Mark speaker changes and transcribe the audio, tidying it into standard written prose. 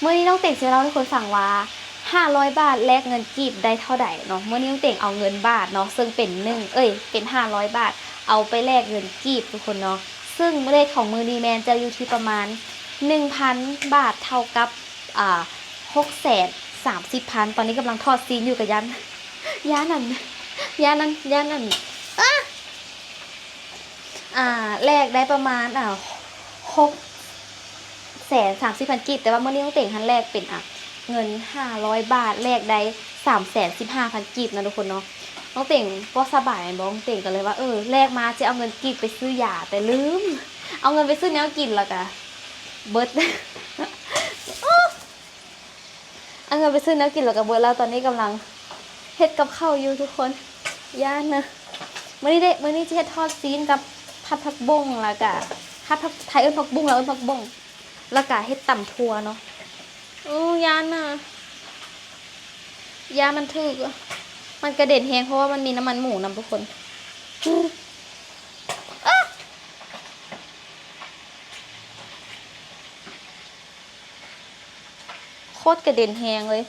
Speaker 1: เมื่อนี้น้องเต่งจะเล่าให้คนฟังว่า500 บาทแลกเงินกีบได้เท่าใดเนาะเมื่อนี้น้องเต่งเอาเงินบาทเนาะซึ่งเป็นเป็น500 บาทเอาไปแลกเงินกีบทุกคนเนาะซึ่งเลขของมือนีแมนจะอยู่ที่ประมาณ 1,000 บาทเท่ากับ630,000ตอนนี้กำลังทอดซีนอยู่กับยันนั่นแลกได้ประมาณ630,000กีบแต่ว่าเมื่อนี้ต้องเต่งทันแรกเป็นเงิน500 บาทแลกได้315,000กีบนะทุกคนเนาะน้องเต่งก็สบายน้องเต่งกันเลยว่าแลกมาจะเอาเงินกีบไปซื้อยาแต่ลืมเอาเงินไปซื้อแนวกินแล้วกะเบิร์ด เอาเงินไปซื้อแนวกินแล้วกะเบิร์ดแล้วตอนนี้กำลังเฮ็ดกับข้าวอยู่ทุกคนย่านนะมื้อนี้จะเฮ็ดทอดซีนกับผักบุ้งแล้วกะผัดไทยผักบุ้งแล้วผักบุ้งแล้วก็เฮ็ดต่ำทั่วเนาะยานน่ะยามันถึกมันกระเด็นแฮงเพราะว่ามันมีน้ำมันหมูนำทุกคนโคตรกระเด็นแฮงเลย